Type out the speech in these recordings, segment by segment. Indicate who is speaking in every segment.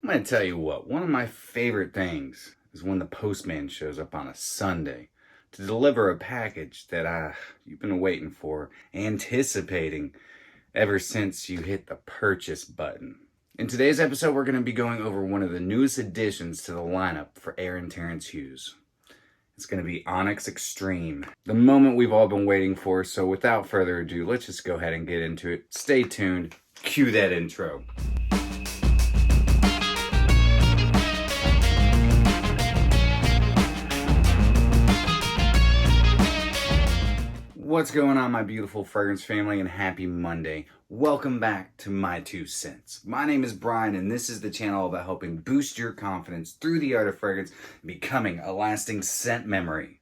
Speaker 1: I'm going to tell you what, one of my favorite things is when the postman shows up on a Sunday to deliver a package that you've been waiting for, anticipating ever since you hit the purchase button. In today's episode, we're going to be going over one of the newest additions to the lineup for Terence Hughes. It's going to be Onyx Extreme, the moment we've all been waiting for. So without further ado, let's just go ahead and get into it. Stay tuned. Cue that intro. What's going on, my beautiful fragrance family, and happy Monday. Welcome back to My2Scents. My name is Brian, and this is the channel about helping boost your confidence through the art of fragrance, becoming a lasting scent memory.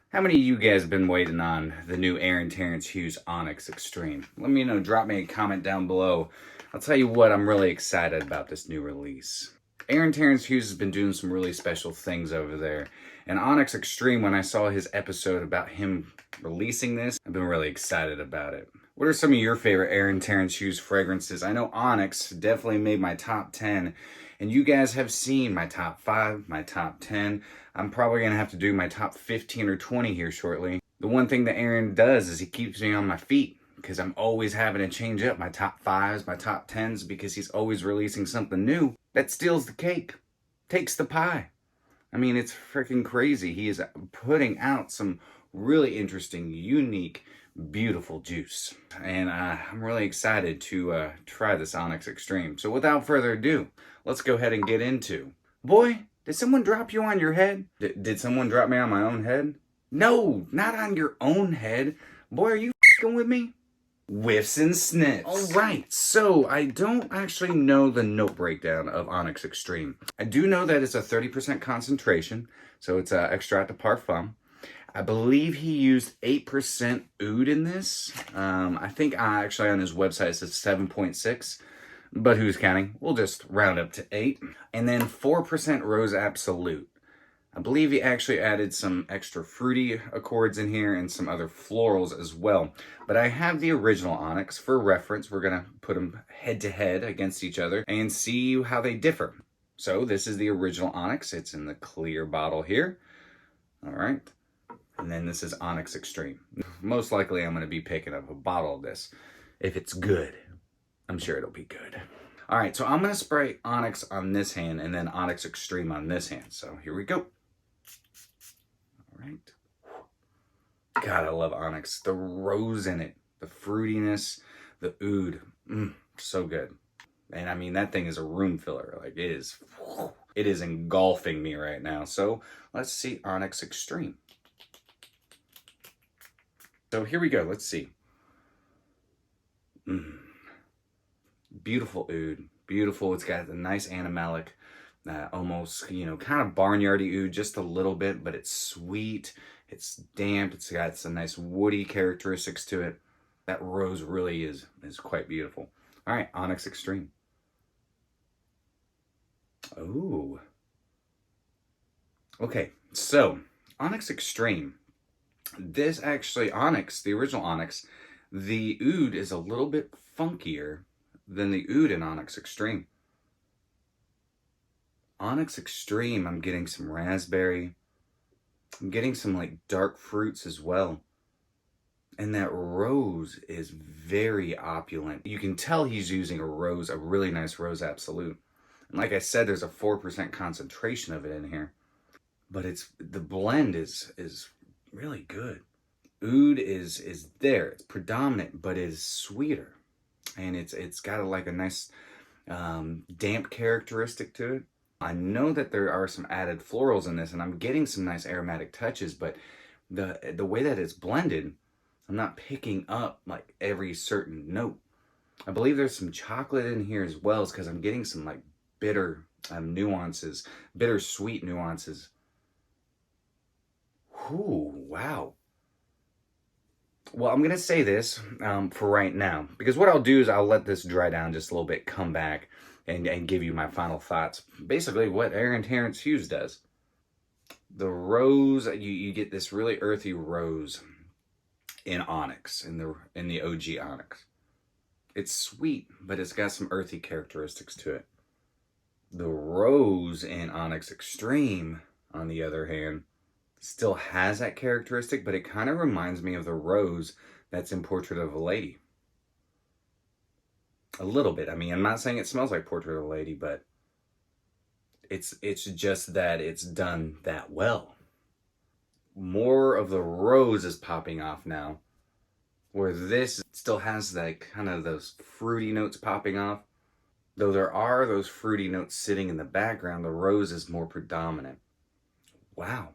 Speaker 1: How many of you guys have been waiting on the new Terence Hughes Onyx Extreme? Let me know, drop me a comment down below. I'll tell you what, I'm really excited about this new release. Terence Hughes has been doing some really special things over there. And Onyx Extreme, when I saw his episode about him releasing this, I've been really excited about it. What are some of your favorite Terence Hughes fragrances? I know Onyx definitely made my top 10, and you guys have seen my top 5, my top 10. I'm probably going to have to do my top 15 or 20 here shortly. The one thing that Aaron does is he keeps me on my feet, because I'm always having to change up my top 5s, my top 10s, because he's always releasing something new that steals the cake, takes the pie. I mean, it's freaking crazy. He is putting out some really interesting, unique, beautiful juice. And I'm really excited to try this Onyx Extreme. So without further ado, let's go ahead and get into... Boy, did someone drop you on your head? Did someone drop me on my own head? No, not on your own head. Boy, are you f***ing with me? Whiffs and sniffs. Alright, so I don't actually know the note breakdown of Onyx Extreme. I do know that it's a 30% concentration, so it's extract de parfum. I believe he used 8% oud in this. I think actually on his website it says 7.6, but who's counting? We'll just round up to 8. And then 4% rose absolute. I believe he actually added some extra fruity accords in here and some other florals as well. But I have the original Onyx for reference. We're going to put them head to head against each other and see how they differ. So this is the original Onyx. It's in the clear bottle here. All right. And then this is Onyx Extreme. Most likely I'm going to be picking up a bottle of this. If it's good, I'm sure it'll be good. All right, so I'm going to spray Onyx on this hand and then Onyx Extreme on this hand. So here we go. All right. God, I love Onyx. The rose in it, the fruitiness, the oud. So good. And I mean, that thing is a room filler. Like, it is engulfing me right now. So let's see Onyx Extreme. So here we go. Let's see. Beautiful oud. Beautiful. It's got a nice animalic, almost, kind of barnyardy oud, just a little bit, but it's sweet. It's damp. It's got some nice woody characteristics to it. That rose really is quite beautiful. All right, Onyx Extreme. Oh. Okay, so Onyx Extreme. This actually, Onyx, the original Onyx, the oud is a little bit funkier than the oud in Onyx Extreme. Onyx Extreme, I'm getting some raspberry. I'm getting some like dark fruits as well. And that rose is very opulent. You can tell he's using a really nice rose absolute. And like I said, there's a 4% concentration of it in here. But the blend is really good. Oud is there. It's predominant, but it is sweeter. And it's got like a nice damp characteristic to it. I know that there are some added florals in this, and I'm getting some nice aromatic touches, but the way that it's blended, I'm not picking up like every certain note. I believe there's some chocolate in here as well, because I'm getting some like bitter nuances, bittersweet nuances. Ooh, wow. Well, I'm going to say this for right now, because what I'll do is I'll let this dry down just a little bit, come back, and give you my final thoughts. Basically, what Terence Hughes does. The rose, you get this really earthy rose in Onyx, in the OG Onyx. It's sweet, but it's got some earthy characteristics to it. The rose in Onyx Extreme, on the other hand, still has that characteristic, but it kind of reminds me of the rose that's in Portrait of a Lady. A little bit. I mean, I'm not saying it smells like Portrait of a Lady, but it's just that it's done that well. More of the rose is popping off now, where this still has that kind of those fruity notes popping off. Though there are those fruity notes sitting in the background, the rose is more predominant. Wow.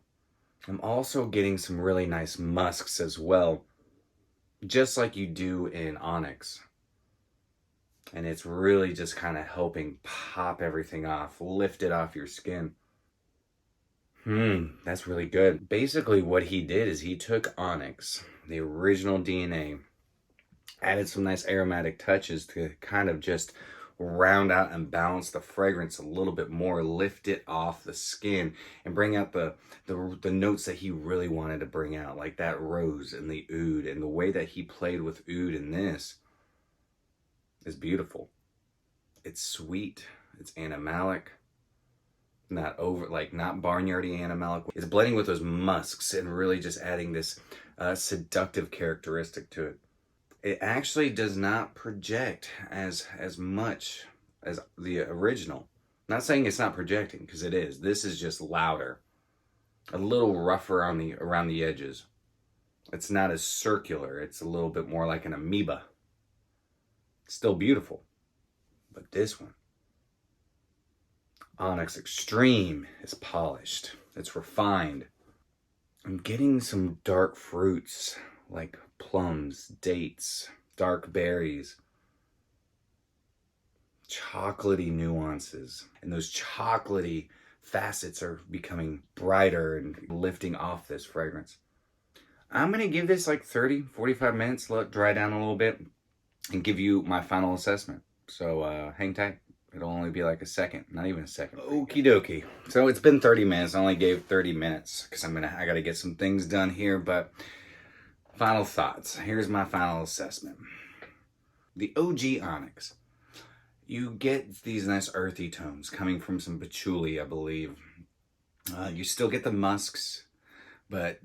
Speaker 1: I'm also getting some really nice musks as well, just like you do in Onyx. And it's really just kind of helping pop everything off, lift it off your skin. That's really good. Basically what he did is he took Onyx, the original DNA, added some nice aromatic touches to kind of just round out and balance the fragrance a little bit more, lift it off the skin, and bring out the notes that he really wanted to bring out, like that rose and the oud. And the way that he played with oud in this is beautiful. It's sweet, it's animalic, not barnyardy animalic. It's blending with those musks and really just adding this seductive characteristic to it. It actually does not project as much as the original. Not saying it's not projecting, because it is. This is just louder, a little rougher around the edges. It's not as circular. It's a little bit more like an amoeba. Still beautiful, but this one, Onyx Extreme, is polished. It's refined. I'm getting some dark fruits like plums, dates, dark berries, chocolatey nuances, and those chocolatey facets are becoming brighter and lifting off this fragrance. I'm going to give this like 30, 45 minutes, let it dry down a little bit, and give you my final assessment. So hang tight. It'll only be like a second, not even a second. Okie dokie. So it's been 30 minutes. I only gave 30 minutes because I got to get some things done here, but final thoughts. Here's my final assessment. The OG Onyx. You get these nice earthy tones coming from some patchouli, I believe. You still get the musks, but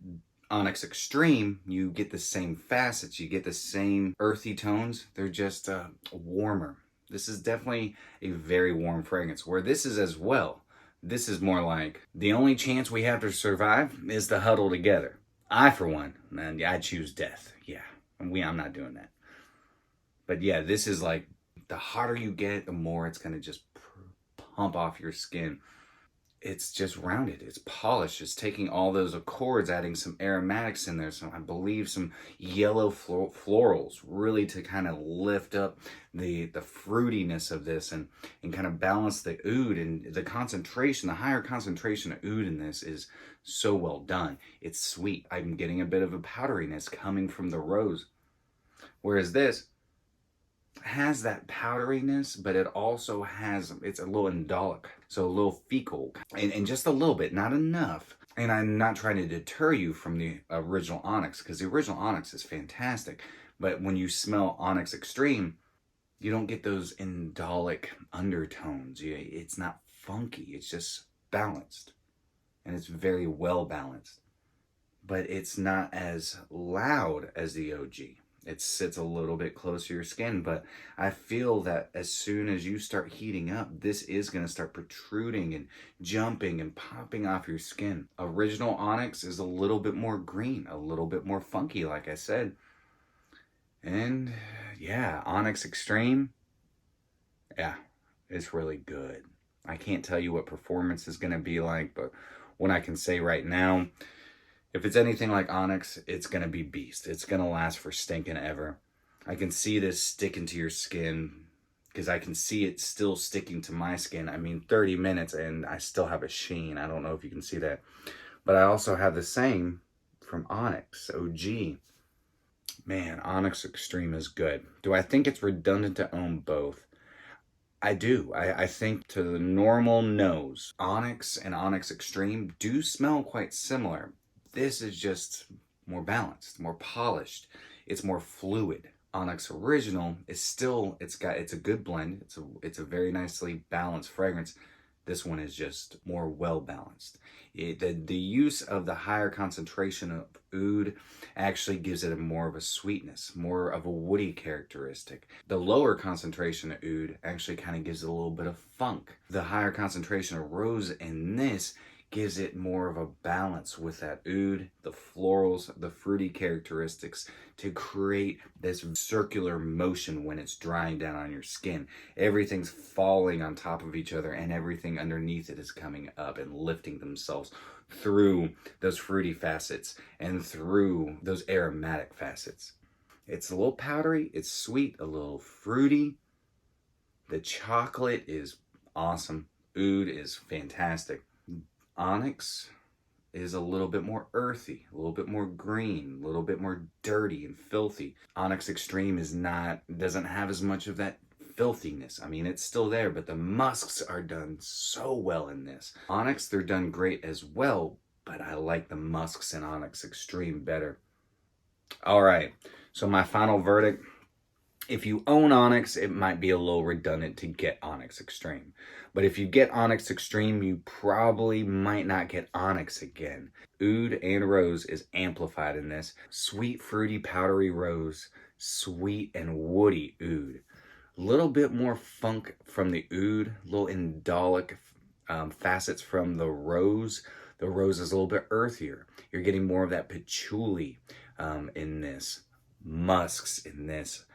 Speaker 1: Onyx Extreme, you get the same facets. You get the same earthy tones. They're just warmer. This is definitely a very warm fragrance, where this is as well. This is more like, the only chance we have to survive is to huddle together. I, for one, man, I choose death. Yeah, I'm not doing that. But yeah, this is like, the hotter you get, the more it's going to just pump off your skin. It's just rounded. It's polished. It's taking all those accords, adding some aromatics in there. So I believe some yellow florals, really to kind of lift up the fruitiness of this and kind of balance the oud. And the concentration, the higher concentration of oud in this is so well done. It's sweet. I'm getting a bit of a powderiness coming from the rose. Whereas this has that powderiness, but it also has, it's a little indolic, so a little fecal, and just a little bit, not enough. And I'm not trying to deter you from the original Onyx, because the original Onyx is fantastic, but when you smell Onyx Extreme, you don't get those indolic undertones. It's not funky, it's just balanced, and it's very well balanced, but it's not as loud as the OG. It sits a little bit closer to your skin, but I feel that as soon as you start heating up, this is going to start protruding and jumping and popping off your skin. Original Onyx is a little bit more green, a little bit more funky, like I said. And yeah, Onyx Extreme, yeah, it's really good. I can't tell you what performance is going to be like, but what I can say right now, if it's anything like Onyx, it's going to be beast. It's going to last for stinking ever. I can see this sticking to your skin, because I can see it still sticking to my skin. I mean, 30 minutes and I still have a sheen. I don't know if you can see that. But I also have the same from Onyx OG. Man, Onyx Extreme is good. Do I think it's redundant to own both? I do. I think to the normal nose, Onyx and Onyx Extreme do smell quite similar. This is just more balanced, more polished. It's more fluid. Onyx Original is still, it's a good blend. It's a very nicely balanced fragrance, This one is just more well balanced. The use of the higher concentration of oud actually gives it more of a sweetness, more of a woody characteristic. The lower concentration of oud actually kind of gives it a little bit of funk. The higher concentration of rose in this gives it more of a balance with that oud, the florals, the fruity characteristics to create this circular motion when it's drying down on your skin. Everything's falling on top of each other and everything underneath it is coming up and lifting themselves through those fruity facets and through those aromatic facets. It's a little powdery, it's sweet, a little fruity. The chocolate is awesome. Oud is fantastic. Onyx is a little bit more earthy, a little bit more green, a little bit more dirty and filthy. Onyx Extreme doesn't have as much of that filthiness. I mean, it's still there, but the musks are done so well in this. Onyx, they're done great as well, but I like the musks in Onyx Extreme better. All right, so my final verdict. If you own Onyx, it might be a little redundant to get Onyx Extreme. But if you get Onyx Extreme, you probably might not get Onyx again. Oud and rose is amplified in this. Sweet, fruity, powdery rose. Sweet and woody oud. A little bit more funk from the oud. Little indolic facets from the rose. The rose is a little bit earthier. You're getting more of that patchouli in this. Musks in this.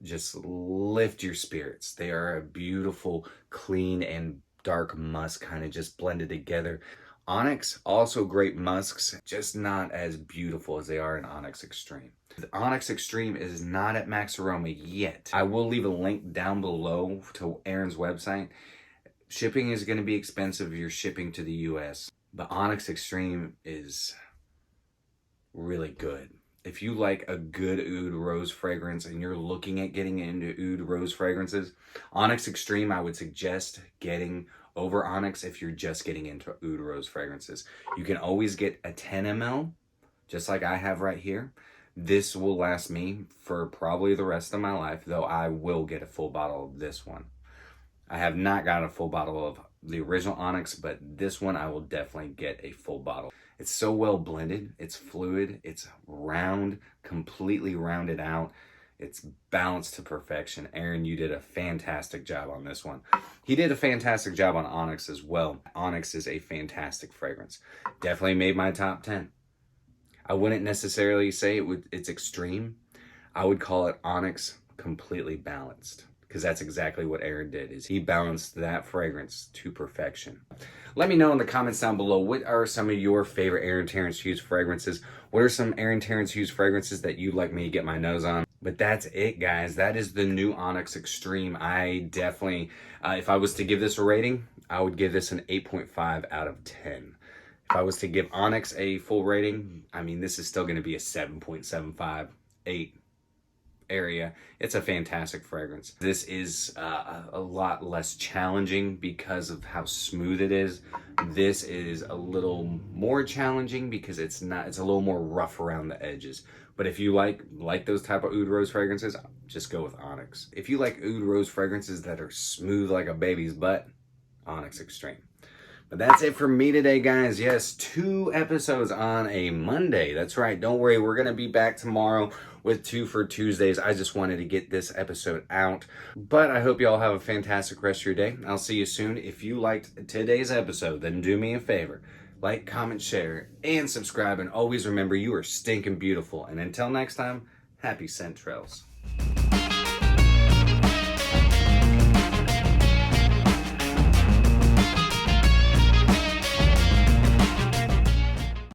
Speaker 1: Just lift your spirits. They are a beautiful, clean, and dark musk kind of just blended together. Onyx, also great musks, just not as beautiful as they are in Onyx Extreme. The Onyx Extreme is not at Max Aroma yet. I will leave a link down below to Aaron's website. Shipping is going to be expensive if you're shipping to the US, but Onyx Extreme is really good. If you like a good oud rose fragrance and you're looking at getting into oud rose fragrances, Onyx Extreme I would suggest getting over Onyx if you're just getting into oud rose fragrances. You can always get a 10 ml, just like I have right here. This will last me for probably the rest of my life, though I will get a full bottle of this one. I have not got a full bottle of the original Onyx, but this one I will definitely get a full bottle. It's so well blended, it's fluid, it's round, completely rounded out. It's balanced to perfection. Aaron, you did a fantastic job on this one. He did a fantastic job on Onyx as well. Onyx is a fantastic fragrance. Definitely made my top 10. I wouldn't necessarily say it's extreme. I would call it Onyx completely balanced, because that's exactly what Aaron did, is he balanced that fragrance to perfection. Let me know in the comments down below, what are some of your favorite Aaron Terence Hughes fragrances? What are some Aaron Terence Hughes fragrances that you'd like me to get my nose on? But that's it, guys. That is the new Onyx Extreme. I definitely, if I was to give this a rating, I would give this an 8.5 out of 10. If I was to give Onyx a full rating, I mean, this is still going to be a 7.75, 8 area. It's a fantastic fragrance. This is a lot less challenging because of how smooth it is. This is a little more challenging because it's a little more rough around the edges. But if you like those type of oud rose fragrances, just go with Onyx. If you like oud rose fragrances that are smooth like a baby's butt, Onyx Extreme. But that's it for me today, guys. Yes, 2 episodes on a Monday. That's right. Don't worry. We're going to be back tomorrow with 2 for Tuesdays. I just wanted to get this episode out. But I hope you all have a fantastic rest of your day. I'll see you soon. If you liked today's episode, then do me a favor. Like, comment, share, and subscribe. And always remember, you are stinking beautiful. And until next time, happy scent trails.